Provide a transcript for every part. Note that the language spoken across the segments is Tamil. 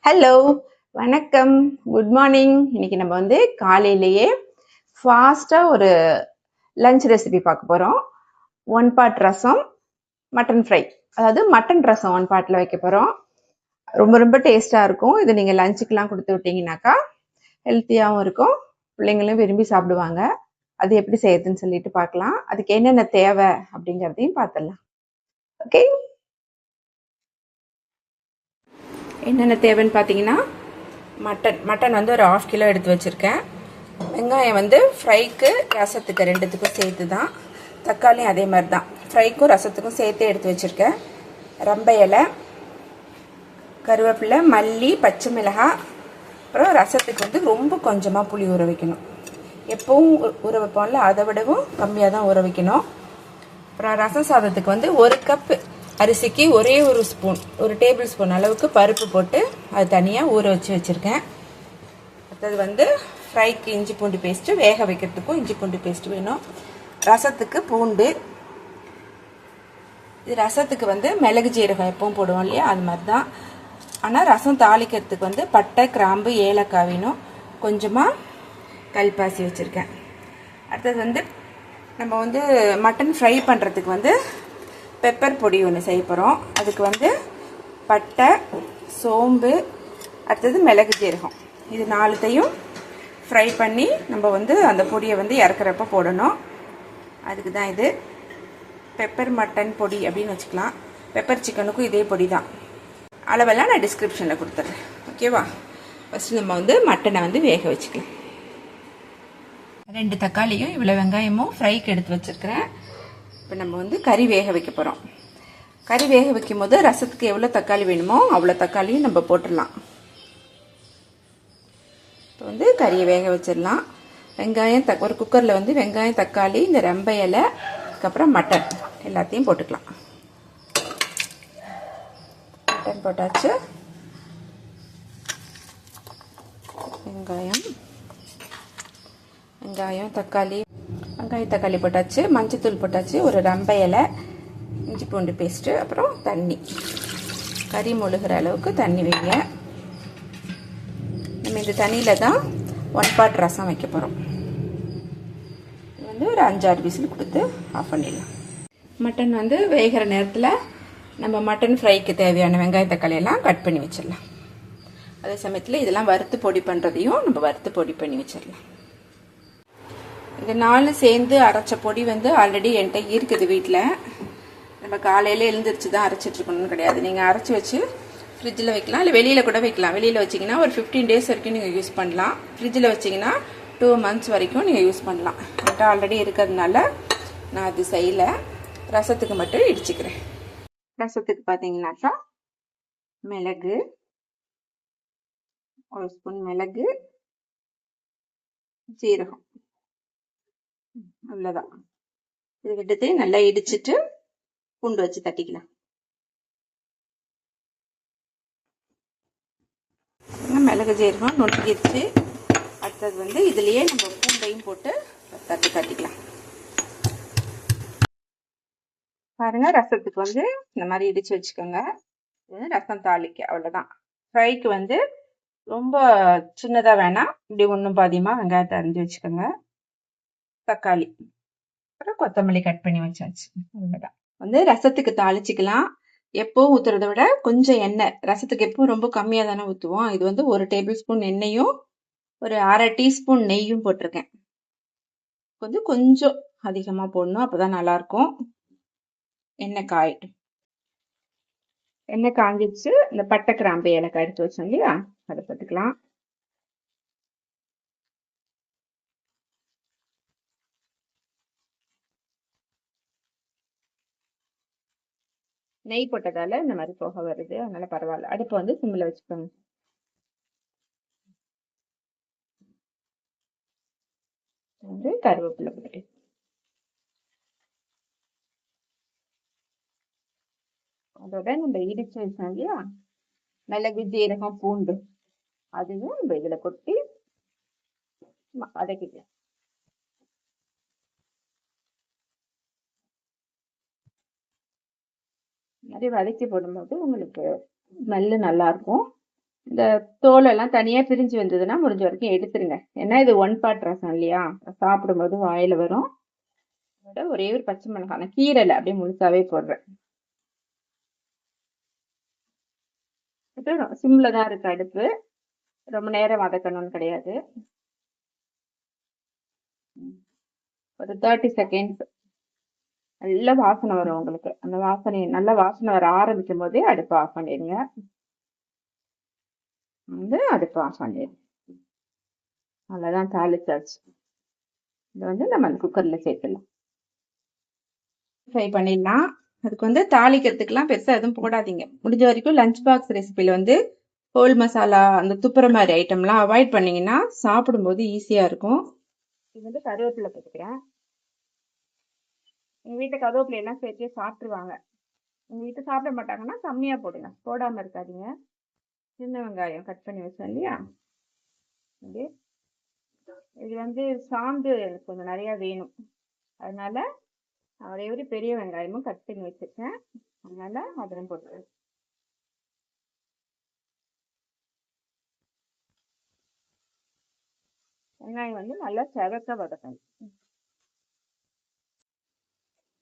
ஹலோ, வணக்கம், குட் மார்னிங். இன்னைக்கு நம்ம வந்து காலையிலேயே ஃபாஸ்ட்டாக ஒரு லஞ்ச் ரெசிபி பார்க்க போகிறோம். 1 பார்ட் ரசம், மட்டன் ஃப்ரை. அதாவது மட்டன் ரசம் 1 பார்ட்டில் வைக்க போகிறோம். ரொம்ப ரொம்ப டேஸ்ட்டாக இருக்கும். இது நீங்கள் லஞ்சுக்கெலாம் கொடுத்து விட்டீங்கன்னாக்கா ஹெல்த்தியாகவும் இருக்கும், பிள்ளைங்களும் விரும்பி சாப்பிடுவாங்க. அது எப்படி செய்யறதுன்னு சொல்லிட்டு பார்க்கலாம். அதுக்கு என்னென்ன தேவை அப்படிங்கிறதையும் பார்த்துடலாம். ஓகே, என்னென்ன தேவைன்னு பார்த்தீங்கன்னா, மட்டன் வந்து ஒரு 1/2 கிலோ எடுத்து வச்சுருக்கேன். வெங்காயம் வந்து ஃப்ரைக்கு ரசத்துக்கு ரெண்டுத்துக்கும் சேர்த்து தான். தக்காளி அதே மாதிரி தான், ஃப்ரைக்கும் ரசத்துக்கும் சேர்த்து எடுத்து வச்சுருக்கேன். ரம்பை இலை, கருவேப்பிலை, மல்லி, பச்சை மிளகாய். அப்புறம் ரசத்துக்கு வந்து ரொம்ப கொஞ்சமாக புளி ஊற வைக்கணும். எப்பவும் ஊற வைப்போம்ல, அதை விடவும் கம்மியாக தான் ஊற வைக்கணும். அப்புறம் ரசம் சாதத்துக்கு வந்து 1 கப் அரிசிக்கு ஒரே ஒரு டேபிள் ஸ்பூன் அளவுக்கு பருப்பு போட்டு அது தனியாக ஊற வச்சுருக்கேன். அடுத்தது வந்து ஃப்ரைக்கு இஞ்சி பூண்டு பேஸ்ட்டு, வேக வைக்கிறதுக்கும் இஞ்சி பூண்டு பேஸ்ட்டு வேணும். ரசத்துக்கு பூண்டு. இது ரசத்துக்கு வந்து மிளகு ஜீரகம் எப்பவும் போடுவோம் இல்லையா, அது மாதிரி தான். ஆனால் ரசம் தாளிக்கிறதுக்கு வந்து பட்டை, கிராம்பு, ஏலக்காய் வேணும். கொஞ்சமாக கல்பாசி வச்சுருக்கேன். அடுத்தது வந்து நம்ம வந்து மட்டன் ஃப்ரை பண்ணுறதுக்கு வந்து பெப்பர் பொடி ஒன்று செய்ய போகிறோம். அதுக்கு வந்து பட்டை, சோம்பு, அடுத்தது மிளகு ஜீரகம், இது 4த்தையும் ஃப்ரை பண்ணி நம்ம வந்து அந்த பொடியை வந்து இறக்குறப்ப போடணும். அதுக்கு தான் இது பெப்பர் மட்டன் பொடி அப்படின்னு வச்சுக்கலாம். பெப்பர் சிக்கனுக்கும் இதே பொடி தான். அளவெல்லாம் நான் டிஸ்கிரிப்ஷனில் கொடுத்துட்றேன், ஓகேவா? ஃபஸ்ட்டு நம்ம வந்து மட்டனை வந்து வேக வச்சுக்கலாம். 2 தக்காளியும் இவ்வளோ வெங்காயமும் ஃப்ரைக்கு எடுத்து வச்சுருக்கிறேன். இப்போ நம்ம வந்து கறி வேக வைக்க போகிறோம். கறி வேக வைக்கும் போது ரசத்துக்கு எவ்வளோ தக்காளி வேணுமோ அவ்வளோ தக்காளியும் நம்ம போட்டுடலாம். இப்போ வந்து கறியை வேக வச்சிடலாம். வெங்காயம் ஒரு குக்கரில் வந்து வெங்காயம், தக்காளி, இந்த ரம்பை இலை, அதுக்கப்புறம் மட்டன் எல்லாத்தையும் போட்டுக்கலாம். மட்டன் போட்டாச்சு. வெங்காயம் தக்காளி போட்டாச்சு. மஞ்சத்தூள் போட்டாச்சு. ஒரு ரம்பை இலை, இஞ்சி பூண்டு பேஸ்ட்டு, அப்புறம் தண்ணி. கறி முழுகிற அளவுக்கு தண்ணி வைங்க. நம்ம இந்த தண்ணியில் தான் 1 பார்ட் ரசம் வைக்க போகிறோம். இது வந்து ஒரு 5-6 விசில் கொடுத்து ஆஃப் பண்ணிடலாம். மட்டன் வந்து வேகிற நேரத்தில் நம்ம மட்டன் ஃப்ரைக்கு தேவையான வெங்காய தக்காளி எல்லாம் கட் பண்ணி வச்சிடலாம். அதே சமயத்தில் இதெல்லாம் வறுத்து பொடி பண்ணுறதையும் நம்ம வறுத்து பொடி பண்ணி வச்சிடலாம். இது 4 சேர்ந்து அரைச்ச பொடி வந்து ஆல்ரெடி என்கிட்ட இருக்குது வீட்டில். நம்ம காலையில் எழுந்திரிச்சு தான் அரைச்சிட்ருக்கணும்னு கிடையாது. நீங்கள் அரைச்சி வச்சு ஃப்ரிட்ஜில் வைக்கலாம், இல்லை வெளியில் கூட வைக்கலாம். வெளியில் வச்சிங்கன்னா ஒரு 15 டேஸ் வரைக்கும் நீங்கள் யூஸ் பண்ணலாம். ஃப்ரிட்ஜில் வச்சிங்கன்னா 2 months வரைக்கும் நீங்கள் யூஸ் பண்ணலாம். என்கிட்ட ஆல்ரெடி இருக்கிறதுனால நான் அது செய்யலை. ரசத்துக்கு மட்டும் இடிச்சுக்கிறேன். ரசத்துக்கு பார்த்தீங்கன்னாக்கா மிளகு, 1 ஸ்பூன் மிளகு, ஜீரகம், அவ்வளோதான். இது விட்டுட்டு நல்லா இடிச்சிட்டு பூண்டு வச்சு தட்டிக்கலாம். மிளகு ஜீரகம் நொட்டிக்கிடுச்சு. அடுத்தது வந்து இதுலேயே நம்ம பூண்டையும் போட்டு தட்டிக்கலாம். பாருங்க, ரசத்துக்கு வந்து இந்த மாதிரி இடிச்சு வச்சுக்கோங்க. இது ரசம் தாளிக்க அவ்வளோதான். ஃப்ரைக்கு வந்து ரொம்ப சின்னதாக வேணாம், இப்படி 1 பாதியமாக வெங்காயத்தை அரிஞ்சு வச்சுக்கோங்க. தக்காளி, அப்புறம் கொத்தமல்லி கட் பண்ணி வச்சாச்சு. அவ்வளோதான். வந்து ரசத்துக்கு தாளிச்சிக்கலாம். எப்பவும் ஊற்றுறத விட கொஞ்சம் எண்ணெய், ரசத்துக்கு எப்பவும் ரொம்ப கம்மியாக தானே ஊற்றுவோம். இது வந்து 1 டேபிள் ஸ்பூன் எண்ணெயும் ஒரு 1/2 டீஸ்பூன் நெய்யும் போட்டிருக்கேன். வந்து கொஞ்சம் அதிகமாக போடணும், அப்போதான் நல்லாயிருக்கும். எண்ணெய் காஞ்சிச்சு. இந்த பட்டை, கிராம்பு, ஏலக்காய் எடுத்து வச்சோம் இல்லையா, அதை போட்டுக்கலாம். நெய் போட்டதால இந்த மாதிரி புகை வருது, அதனால பரவாயில்ல. அடுப்பை வந்து சிம்மில் வச்சுக்கோங்க. வந்து கருவேப்பிலை போட்டு அதோட நம்ம இடிச்சு வச்சோம் இல்லையா மிளகு, ஜீரகம், பூண்டு, அதுவும் நம்ம இதில் கொட்டி வதக்கிக்கலாம். மாதிரி வதக்கி போடும்போது உங்களுக்கு ஸ்மெல்லு நல்லா இருக்கும். இந்த தோலெல்லாம் தனியா பிரிஞ்சு வந்ததுன்னா முடிஞ்ச வரைக்கும் எடுத்துருங்க. ஏன்னா இது ஒன் பார்ட் ரசம் இல்லையா? சாப்பிடும்போது வாயில வரும். அதோட ஒரே ஒரு பச்சை மிளகாய், நான் கீரைல அப்படியே முழுசாவே போடுறேன். சிம்ல தான் இருக்கு அடுப்பு. ரொம்ப நேரம் வதக்கணும்னு கிடையாது. ஒரு 30 செகண்ட்ஸ் நல்ல வாசனை வரும் உங்களுக்கு. அந்த வாசனை நல்ல வாசனை வர ஆரம்பிக்கும் போதே அடுப்பு ஆஃப் பண்ணிடுங்க. அடுப்பு ஆஃப் பண்ணிடுங்க. அவ்வளோதான், தாளிச்சாச்சு. இதை நம்ம குக்கர்ல சேர்த்துலாம் ஃப்ரை பண்ணிடலாம். அதுக்கு தாளிக்கிறதுக்கெல்லாம் பெருசாக எதுவும் போடாதீங்க. முடிஞ்ச வரைக்கும் லஞ்ச் பாக்ஸ் ரெசிபியில் ஹோல் மசாலா அந்த துப்புற மாதிரி ஐட்டம்லாம் அவாய்ட் பண்ணிங்கன்னா சாப்பிடும்போது ஈஸியாக இருக்கும். இது கருவேப்பிலை போட்டுக்கிறேன். எங்கள் வீட்டில் கருவேப்பிலை எல்லாம் சேர்த்து சாப்பிட்ருவாங்க. உங்கள் வீட்டில் சாப்பிட மாட்டாங்கன்னா கம்மியாக போடுங்க, போடாமல் இருக்காதீங்க. சின்ன வெங்காயம் கட் பண்ணி வச்சோம் இல்லையா, இது சாந்து எனக்கு கொஞ்சம் நிறையா வேணும். அதனால ஒரே ஒரு பெரிய வெங்காயமும் கட் பண்ணி வச்சிருக்கேன். அதனால அதிலும் போட்டுருக்கேன். வெங்காயம் நல்லா செவக்க வதக்கணும்.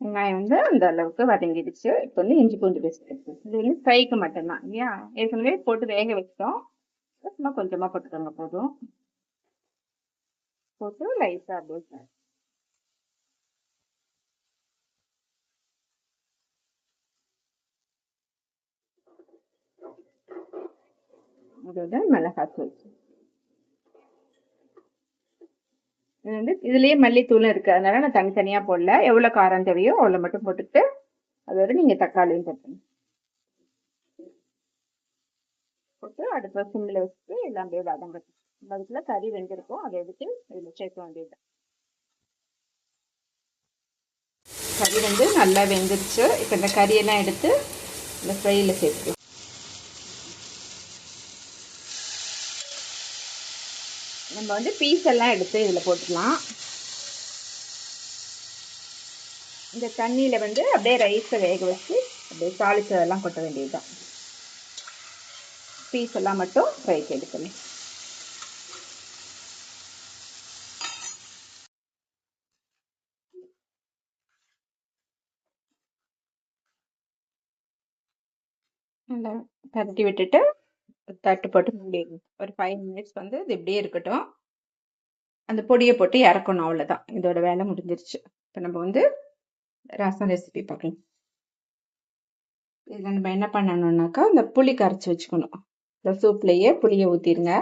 வெங்காயம் அந்த அளவுக்கு வதங்கிடுச்சு. இப்போ இஞ்சி பூண்டு பேஸ்ட் இது ஃப்ரைக்கு மட்டும்தான் இல்லையா? ஏற்கனவே போட்டு வேக வச்சிட்டோம். சும்மா கொஞ்சமா போட்டுக்கோங்க போதும். போட்டு லைட்டா அப்படியே இதோட மிளகாத்தூள், இதுலயே மல்லித்தூளும் இருக்கு. அதனால நான் தனித்தனியா போடல. எவ்வளவு காரம் தேவையோ அவ்வளவு மட்டும் போட்டுட்டு அதோட நீங்க தக்காளியும் போட்டுங்க. போட்டு அடுத்த சிம்ல வச்சுட்டு எல்லாம் அப்படியே வதங்கட்டும். அதுக்குள்ள கறி வெந்திருக்கும், அதை எடுத்து இதுல சேர்க்க வேண்டியது. கறி நல்லா வெந்துருச்சு. இப்போ இந்த கறியெல்லாம் எடுத்து இந்த ஃப்ரையில் சேர்த்து நம்ம பீஸ் எல்லாம் எடுத்து இதில் போட்டுக்கலாம். இந்த தண்ணியில் அப்படியே ரைஸை வேக வச்சு அப்படியே தாளிச்சதெல்லாம் கொட்ட வேண்டியதுதான். பீஸ் எல்லாம் மட்டும் ஃப்ரைக்கு எடுக்கணும். நல்லா பரட்டி விட்டுட்டு தட்டு போட்டு மூடிடணும். ஒரு 5 மினிட்ஸ் இது இப்படியே இருக்கட்டும். அந்த பொடியை போட்டு இறக்கணும், அவ்வளோதான். இதோட வேலை முடிஞ்சிருச்சு. இப்போ நம்ம ரசம் ரெசிபி பார்க்கலாம். இதில் நம்ம என்ன பண்ணணும்னாக்கா, இந்த புளி கரைச்சி வச்சுக்கணும். இந்த சூப்லேயே புளியை ஊற்றிடுங்க.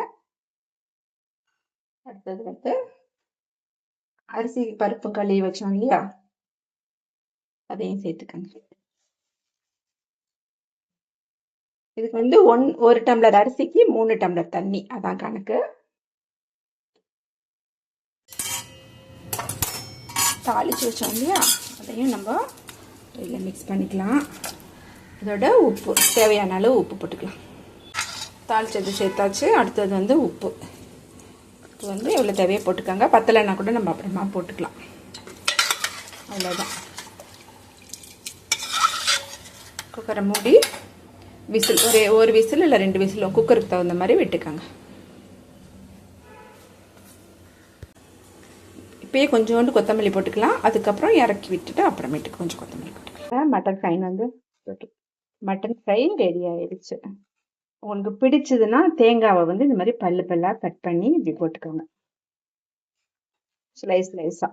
அடுத்தது அரிசி பருப்பு கழுவி வச்சோம் இல்லையா, அதையும் சேர்த்துக்கங்க. இதுக்கு 1 டம்ளர் அரிசிக்கு 3 டம்ளர் தண்ணி, அதான் கணக்கு. தாளிச்சு வச்சோம் இல்லையா, அதையும் நம்ம இதில் மிக்ஸ் பண்ணிக்கலாம். இதோட உப்பு தேவையான அளவு உப்பு போட்டுக்கலாம். தாளிச்சது சேர்த்தாச்சு. அடுத்தது உப்பு. உப்பு எவ்வளோ தேவையோ போட்டுக்கோங்க. பத்தலைன்னா கூட நம்ம அப்புறமா போட்டுக்கலாம். அவ்வளோதான். குக்கரை மூடி விசில் ஒரு விசில் இல்லை 2 விசில் குக்கருக்கு தகுந்த மாதிரி விட்டுக்கோங்க. இப்போயே கொஞ்சோண்டு கொத்தமல்லி போட்டுக்கலாம். அதுக்கப்புறம் இறக்கி விட்டுட்டு அப்புறமேட்டுக்கு கொஞ்சம் கொத்தமல்லி போட்டுக்கலாம். மட்டன் ஃப்ரை ரெடி ஆயிடுச்சு. உங்களுக்கு பிடிச்சதுன்னா தேங்காவை இந்த மாதிரி பல்லு பல்லாக கட் பண்ணி இப்படி போட்டுக்கோங்க, ஸ்லைஸாக.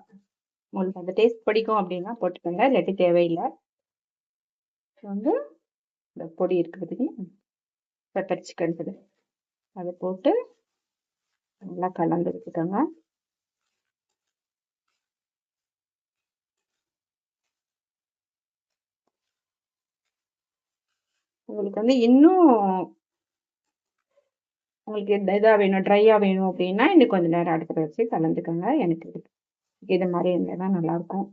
உங்களுக்கு அந்த டேஸ்ட் பிடிக்கும் அப்படின்னா போட்டுக்கோங்க, இல்லாட்டி தேவையில்லை. இந்த பொடி இருக்கிறதுக்கு பெப்பர் சிக்கன் அதை போட்டு நல்லா கலந்து வச்சுக்கோங்க. உங்களுக்கு இன்னும் உங்களுக்கு இதாக வேணும், ட்ரையாக வேணும் அப்படின்னா இன்னும் கொஞ்சம் நேரம் அடுப்பில் வச்சு கலந்துக்கோங்க. எனக்கு இது மாதிரி இருந்தால் நல்லாயிருக்கும்.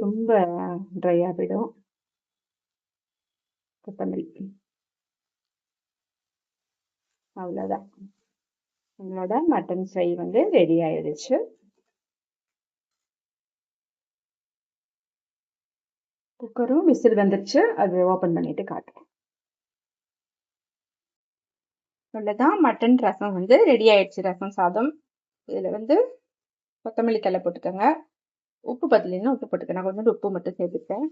ரொம்ப ட்ரையாக போயிடும். கொத்தமல்லி அவ்வளோதான். உங்களோட மட்டன் ஃப்ரை ரெடி ஆயிடுச்சு. குக்கரும் விசில் வந்துருச்சு. அது ஓப்பன் பண்ணிட்டு காட்டுறேன். இவ்வளோதான் மட்டன் ரசம் வந்து ரெடி ஆயிடுச்சு. ரசம் சாதம். இதில் வந்து கொத்தமல்லி தழை போட்டுக்கோங்க. உப்பு பத்தலைன்னா உப்பு போட்டுக்கோங்க. நான் கொஞ்சோண்டு உப்பு மட்டும் சேர்த்துப்பேன்.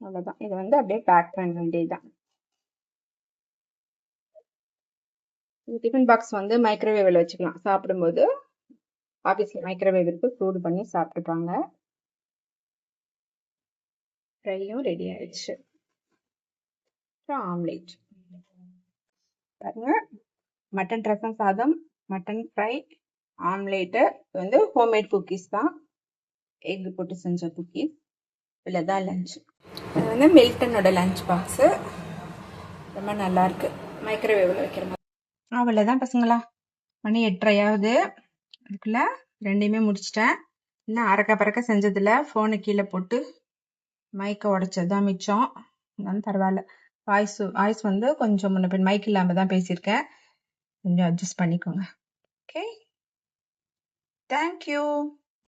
அவ்வளோதான். இதை வந்து அப்படியே பேக் பண்ண வேண்டியதுதான். டிஃபன் பாக்ஸ் வந்து மைக்ரோவேவில் வச்சுக்கலாம். சாப்பிடும்போது ஆஃபீஸில் மைக்ரோவேவ் இருக்கு, சூடு பண்ணி சாப்பிட்டுப்பாங்க. ஃப்ரையும் ரெடி ஆயிடுச்சு. ஆம்லேட் பாருங்க. மட்டன் ரசம் சாதம், மட்டன் ஃப்ரை, ஆம்லேட்டு வந்து ஹோம்மேட் குக்கீஸ் தான். எக் போட்டு செஞ்ச குக்கீஸ். இதில் தான் லஞ்ச். இது வந்து மில்டனோட லஞ்ச் பாக்ஸு. ரொம்ப நல்லா இருக்கு மைக்ரோவேவில் வைக்கிற மாதிரி. அவ்வளோதான் பசங்களா. மணி 8:30 அதுக்குள்ள ரெண்டையுமே முடிச்சிட்டேன். இன்னும் அறக்க பறக்க செஞ்சதில் ஃபோனை கீழே போட்டு மைக்கை உடைச்சது தான் மிச்சம். இருந்தாலும் பரவாயில்ல. வாய்ஸ் வந்து கொஞ்சம் முன்ன பின் மைக் இல்லாமல் தான் பேசியிருக்கேன். கொஞ்சம் அட்ஜஸ்ட் பண்ணிக்கோங்க. Okay, thank you.